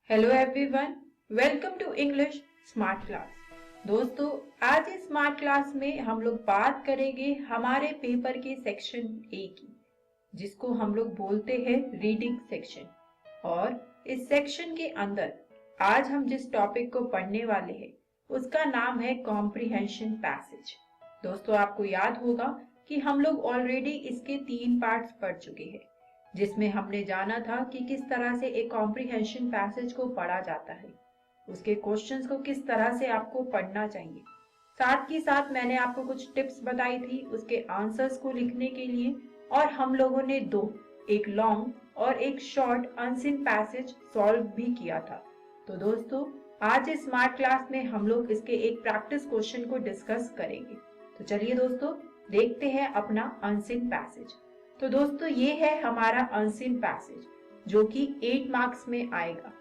Hello everyone, welcome to English smart class. दोस्तों, आज इस स्मार्ट क्लास में हम लोग बात करेंगे हमारे पेपर के सेक्शन ए की, जिसको हम लोग बोलते हैं रीडिंग सेक्शन। और इस सेक्शन के अंदर आज हम जिस टॉपिक को पढ़ने वाले हैं उसका नाम है कॉम्प्रिहेंशन पैसेज। दोस्तों, आपको याद होगा कि हम लोग ऑलरेडी इसके 3 पार्ट्स पढ़ चुके हैं, जिसमें हमने जाना था कि किस तरह से एक कॉम्प्रिहेंशन पैसेज को पढ़ा जाता है, उसके क्वेश्चंस को किस तरह से आपको पढ़ना चाहिए। साथ ही साथ मैंने आपको कुछ टिप्स बताई थी उसके आंसर्स को लिखने के लिए, और हम लोगों ने एक लॉन्ग और एक शॉर्ट अनसीन पैसेज सॉल्व भी किया था। तो दोस्तों, आज इस स्मार्ट क्लास में हम लोग इसके एक प्रैक्टिस क्वेश्चन को डिस्कस करेंगे। तो चलिए दोस्तों, देखते हैं अपना अनसीन पैसेज। तो दोस्तों, ये है हमारा अनसीन पैसेज जो कि 8 मार्क्स में आएगा।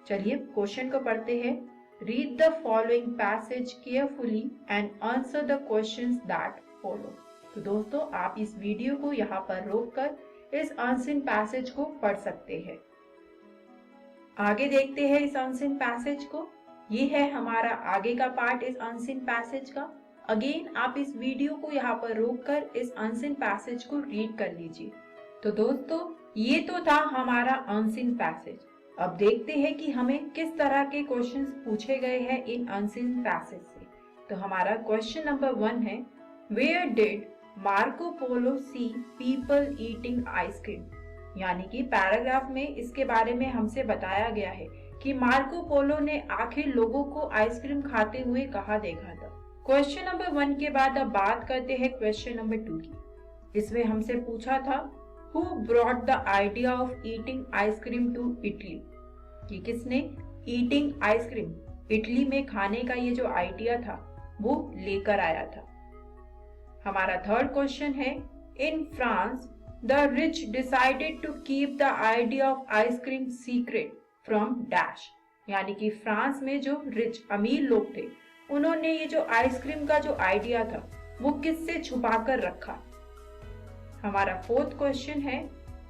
चलिए क्वेश्चन को पढ़ते हैं। Read the following passage carefully and answer the questions that follow. तो दोस्तों, आप इस वीडियो को यहाँ पर रोककर इस अनसीन पैसेज को पढ़ सकते हैं। आगे देखते हैं इस अनसीन पैसेज को। ये है हमारा आगे का पार्ट इस अनसीन पैसेज का। अगेन आप इस वीडियो को यहाँ पर रोककर इस अनसीन पैसेज को रीड कर लीजिए। तो दोस्तों, ये तो था हमारा अनसीन पैसेज। अब देखते हैं कि हमें किस तरह के क्वेश्चंस पूछे गए हैं इन अनसीन पैसेज से। तो हमारा क्वेश्चन नंबर 1 है, where did Marco Polo see people eating ice cream. यानी कि पैराग्राफ में इसके बारे में हमसे बताया गया है कि मार्को पोलो ने आखिर लोगों को आइसक्रीम खाते हुए कहाँ देखा था। क्वेश्चन नंबर 1 के बाद अब बात करते हैं क्वेश्चन नंबर 2 की। इसमें हमसे पूछा था, who brought the idea of eating ice cream to Italy. कि किसने ईटिंग आइसक्रीम, इटली में खाने का ये जो आइडिया था वो लेकर आया था। हमारा थर्ड क्वेश्चन है, in France the rich decided to keep the idea of ice cream secret from dash. यानी कि फ्रांस में जो रिच अमीर लोग थे उन्होंने ये जो आइसक्रीम का जो आइडिया था वो किससे छुपा कर रखा। हमारा फोर्थ क्वेश्चन है,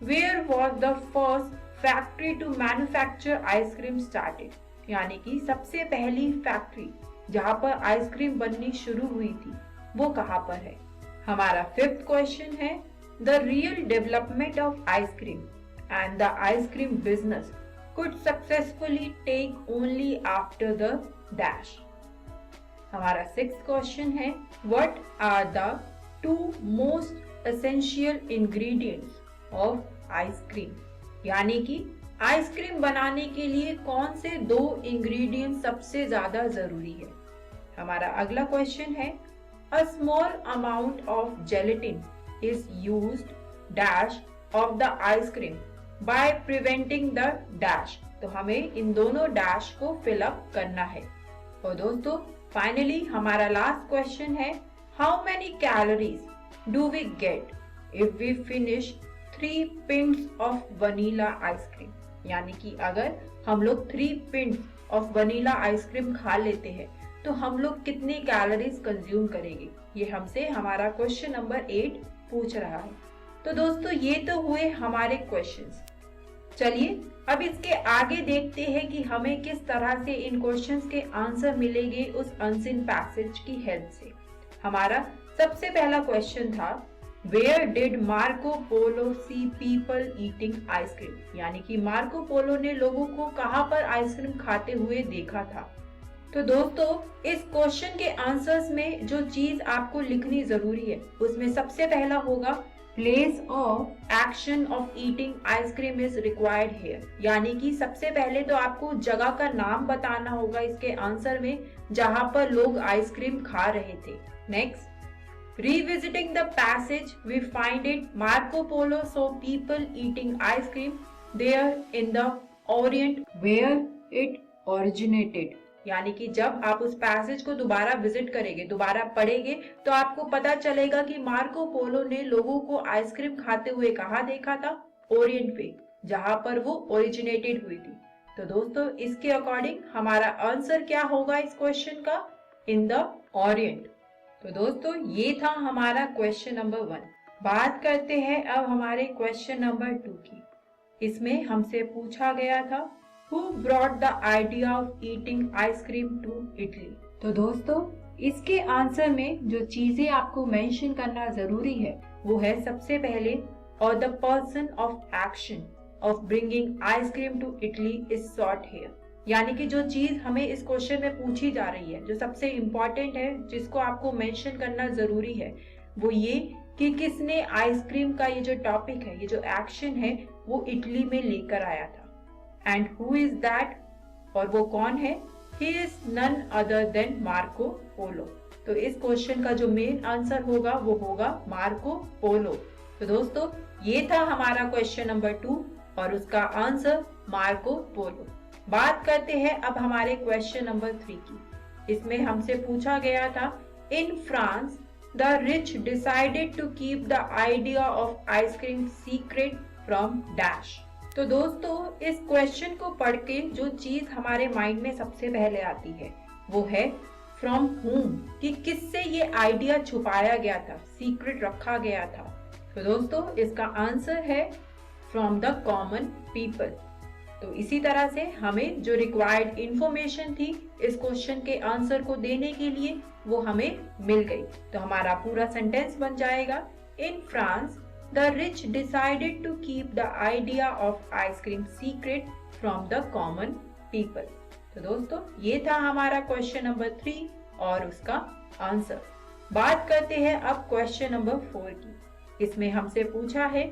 where was the first factory to manufacture ice cream started. यानी कि सबसे पहली फैक्ट्री जहां पर आइसक्रीम बननी शुरू हुई थी वो कहां पर है। हमारा फिफ्थ क्वेश्चन है, the real development of ice cream and the ice cream business could successfully take only after the dash. हमारा सिक्स्थ क्वेश्चन है, what are the 2 most essential ingredients of ice cream. यानी कि आइसक्रीम बनाने के लिए कौन से 2 इंग्रेडिएंट सबसे ज्यादा जरूरी है। हमारा अगला क्वेश्चन है, a small amount of gelatin is used dash of the ice cream by preventing the dash. तो हमें इन दोनों डैश को फिलअप करना है। और दोस्तों, फाइनली हमारा लास्ट क्वेश्चन है, how many calories do we get if we finish 3 pints of vanilla ice cream. यानी कि अगर हम लोग 3 पिंट्स ऑफ वनीला आइसक्रीम खा लेते हैं तो हम लोग कितनी कैलोरीज कंज्यूम करेंगे। ये हमसे हमारा क्वेश्चन नंबर 8 पूछ रहा है। तो दोस्तों, ये तो हुए हमारे क्वेश्चंस। चलिए अब इसके आगे देखते हैं कि हमें किस तरह से इन क्वेश्चंस के आंसर मिलेंगे उस अनसीन पैसेज की हेल्प से। हमारा सबसे पहला क्वेश्चन था, where did Marco Polo see people eating ice cream. यानी कि मार्को पोलो ने लोगों को कहां पर आइसक्रीम खाते हुए देखा था। तो दोस्तों, इस क्वेश्चन के आंसर्स में जो चीज आपको लिखनी जरूरी है उसमें सबसे पहला होगा, place of action of eating ice cream is required here. यानी कि सबसे पहले तो आपको जगह का नाम बताना होगा इसके आंसर में जहां पर लोग आइसक्रीम खा रहे थे। Next, revisiting the passage we find it Marco Polo saw people eating ice cream there in the Orient where it originated। यानी कि जब आप उस पैसेज को दोबारा विजिट करेंगे, दोबारा पढ़ेंगे, तो आपको पता चलेगा कि मार्को पोलो ने लोगों को आइसक्रीम खाते हुए कहाँ देखा था, ओरिएंट पे, जहां पर वो ओरिजिनेटेड हुई थी। तो दोस्तों, इसके अकॉर्डिंग हमारा आंसर क्या होगा इस क्वेश्चन का, इन द ओरिएंट। तो दोस्तों, ये था हमारा क्वेश्चन नंबर 1। बात करते हैं अब हमारे क्वेश्चन नंबर 2 की। इसमें हमसे पूछा गया था, Who brought the idea of eating ice cream to Italy? तो दोस्तों इसके आंसर में जो चीजें आपको मेंशन करना जरूरी है वो है सबसे पहले और the person of action of bringing ice cream to Italy is sought here. यानी कि जो चीज हमें इस क्वेश्चन में पूछी जा रही है, जो सबसे इम्पोर्टेंट है, जिसको आपको मेंशन करना जरूरी है, वो ये कि किसने आइसक्रीम का ये जो टॉपिक है, ये जो एक्शन है, वो इटली में लेकर आया था। एंड हु इज दैट, और वो कौन है? He is none other than Marco Polo. तो इस क्वेश्चन का जो मेन आंसर होगा वो होगा मार्को पोलो। तो दोस्तों ये था हमारा क्वेश्चन नंबर 2 और उसका आंसर मार्को पोलो। बात करते हैं अब हमारे क्वेश्चन नंबर 3 की। इसमें हमसे पूछा गया था, in France the rich decided to keep the idea of ice cream secret from dash. तो दोस्तों इस क्वेश्चन को पढ़ के जो चीज हमारे माइंड में सबसे पहले आती है वो है फ्रॉम whom, कि किससे ये आइडिया छुपाया गया था, सीक्रेट रखा गया था। तो दोस्तों इसका आंसर है फ्रॉम द कॉमन पीपल। तो इसी तरह से हमें जो रिक्वायर्ड इंफॉर्मेशन थी इस क्वेश्चन के आंसर को देने के लिए वो हमें मिल गई। तो हमारा पूरा सेंटेंस बन जाएगा, in France the rich decided to keep the idea of ice cream secret from the common people। तो दोस्तों ये था हमारा क्वेश्चन नंबर 3 और उसका आंसर। बात करते हैं अब क्वेश्चन नंबर 4 की। इसमें हमसे पूछा है,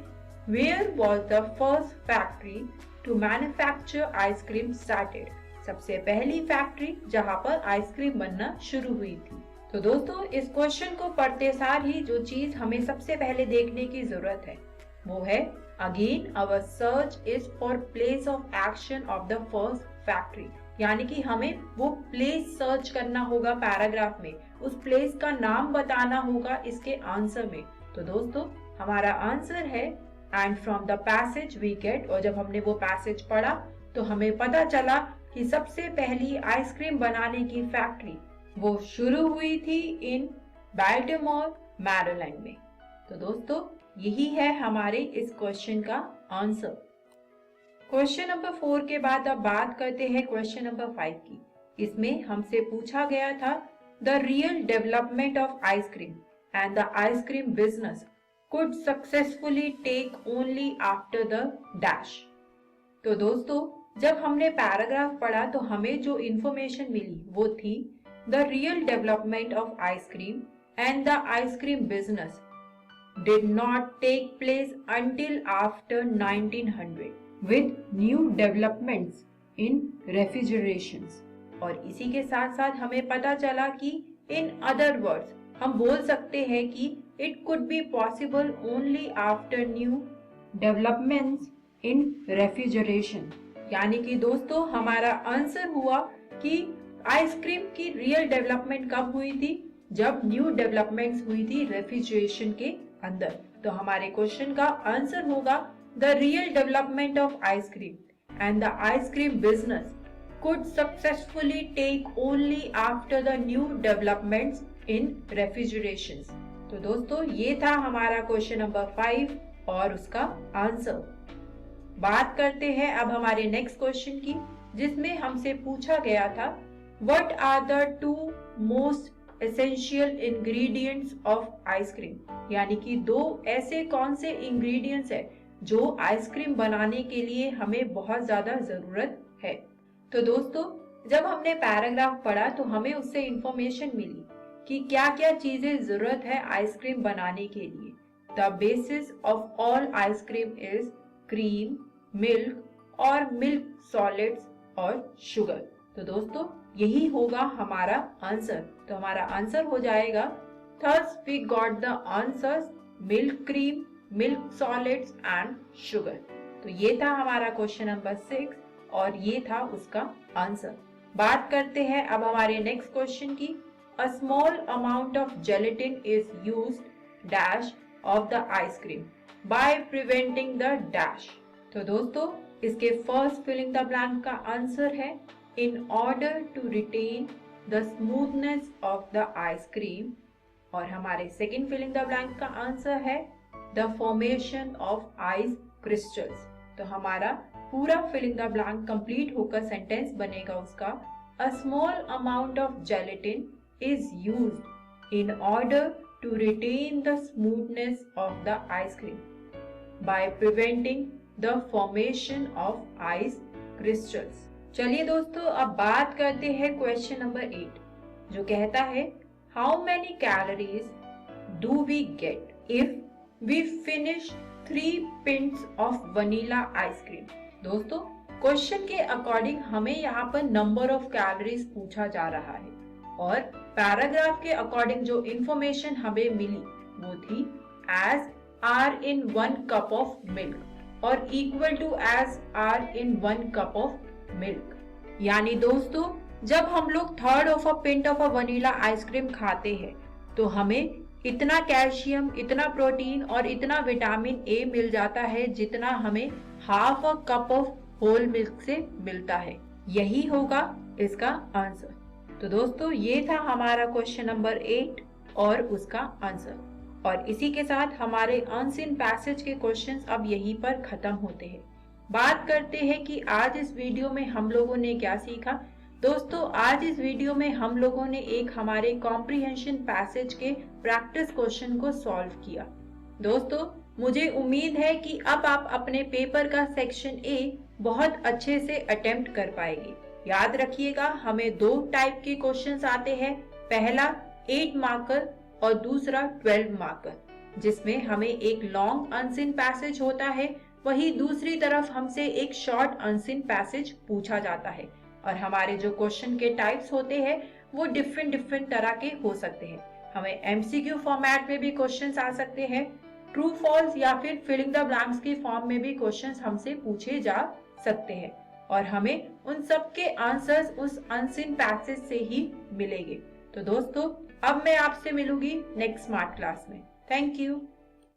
where was the first factory to manufacture ice cream started? सबसे पहली फैक्ट्री जहां पर आइसक्रीम बनना शुरू हुई थी। तो दोस्तों इस क्वेश्चन को पढ़ते सार ही जो चीज हमें सबसे पहले देखने की जरूरत है वो है, again our search is for place of action of the first factory. यानी कि हमें वो प्लेस सर्च करना होगा पैराग्राफ में, उस प्लेस का नाम बताना होगा इसके आंसर में। तो दोस्तों हमारा आंसर है and from the passage we get, और जब हमने वो पैसेज पढ़ा तो हमें पता चला कि सबसे पहली आइसक्रीम बनाने की फैक्ट्री वो शुरू हुई थी इन बाल्टीमोर मैरीलैंड में। तो दोस्तों यही है हमारे इस क्वेश्चन का आंसर। क्वेश्चन नंबर 4 के बाद अब बात करते हैं क्वेश्चन नंबर 5 की। इसमें हमसे पूछा गया था, the real development of ice cream and the ice cream business could successfully take only after the dash. तो दोस्तों जब हमने पैराग्राफ पढ़ा तो हमें जो इंफॉर्मेशन मिली वो थी, the real development of ice cream and the ice cream business did not take place until after 1900 with new developments in refrigerations। और इसी के साथ साथ हमें पता चला कि in other words हम बोल सकते हैं कि it could be possible only after new developments in refrigeration। यानी कि दोस्तों हमारा आंसर हुआ कि आइसक्रीम की रियल डेवलपमेंट कब हुई थी? जब न्यू डेवलपमेंट्स हुई थी रेफ्रिजरेशन के अंदर। तो हमारे क्वेश्चन का आंसर होगा, the real development of ice cream and the ice cream business could successfully take only after the new developments in refrigeration. तो दोस्तों ये था हमारा क्वेश्चन नंबर 5 और उसका आंसर। बात करते हैं अब हमारे नेक्स्ट क्वेश्चन की, जिसमें हमसे पूछा गया था, What are the two most essential ingredients of ice cream? यानी कि दो ऐसे कौन से इंग्रेडिएंट्स है जो आइसक्रीम बनाने के लिए हमें बहुत ज्यादा जरूरत है। तो दोस्तों जब हमने पैराग्राफ पढ़ा तो हमें उससे इंफॉर्मेशन मिली कि क्या क्या चीजें जरूरत है आइसक्रीम बनाने के लिए। The basis of all ice cream is cream, milk और मिल्क सॉलिड्स और शुगर। तो दोस्तों यही होगा हमारा आंसर। तो हमारा आंसर हो जाएगा, thus we got the answers milk cream, milk solids and sugar। तो ये था हमारा क्वेश्चन नंबर 6 और ये था उसका आंसर। बात करते हैं अब हमारे नेक्स्ट क्वेश्चन की। A small amount of gelatin is used dash of the ice cream by preventing the dash। तो दोस्तों इसके फर्स्ट फिलिंग द ब्लैंक का आंसर है, in order to retain the smoothness of the ice cream। और हमारे second filling the blank का answer है, the formation of ice crystals। तो हमारा पूरा फिलिंग द ब्लैंक कंप्लीट होकर सेंटेंस बनेगा उसका, a small amount of gelatin is used in order to retain the smoothness of the ice cream by preventing the formation of ice crystals. चलिए दोस्तों, अब बात करते हैं क्वेश्चन नंबर 8, जो कहता है how many calories do we get if we finish 3 pints of vanilla ice cream. दोस्तों, क्वेश्चन के अकॉर्डिंग हमें यहाँ पर नंबर ऑफ कैलोरीज पूछा जा रहा है और पैराग्राफ के अकॉर्डिंग जो इंफॉर्मेशन हमें मिली वो थी as are in 1 cup of milk और equal to as are in 1 cup of milk. यानी दोस्तों, जब हम लोग 1/3 of a pint of a vanilla ice cream खाते हैं तो हमें इतना कैल्शियम, इतना प्रोटीन और इतना विटामिन ए मिल जाता है जितना हमें 1/2 कप ऑफ होल मिल्क से मिलता है। यही होगा इसका आंसर। तो दोस्तों, ये था हमारा क्वेश्चन नंबर 8 और उसका आंसर। और इसी के साथ हमारे अनसीन पैसेज के क्वेश्चंस अब यहीं पर खत्म होते हैं। बात करते हैं कि आज इस वीडियो में हम लोगों ने क्या सीखा। दोस्तों, आज इस वीडियो में हम लोगों ने एक हमारे कॉम्प्रिहेंशन पैसेज के प्रैक्टिस क्वेश्चन को सॉल्व किया। दोस्तों, मुझे उम्मीद है कि अब आप अपने पेपर का सेक्शन ए बहुत अच्छे से अटेम्प्ट कर पाएंगे। याद रखिएगा, हमें 2 टाइप के क्वेश्चंस आते हैं, पहला 8 मार्कर और दूसरा 12 मार्कर, जिसमें हमें एक लॉन्ग अनसीन पैसेज होता है, वही दूसरी तरफ हमसे एक शॉर्ट अनसीन पैसेज पूछा जाता है। और हमारे जो क्वेश्चन के टाइप्स होते हैं वो डिफरेंट तरह के हो सकते हैं। हमें एमसीक्यू फॉर्मेट में भी क्वेश्चंस आ सकते हैं, ट्रू फॉल्स या फिर फिलिंग द ब्लैंक्स के फॉर्म में भी क्वेश्चंस हमसे पूछे जा सकते हैं और हमें उन सब के आंसर्स उस अनसीन पैसेज से ही मिलेंगे। तो दोस्तों, अब मैं आपसे मिलूंगी नेक्स्ट स्मार्ट क्लास में। Thank you.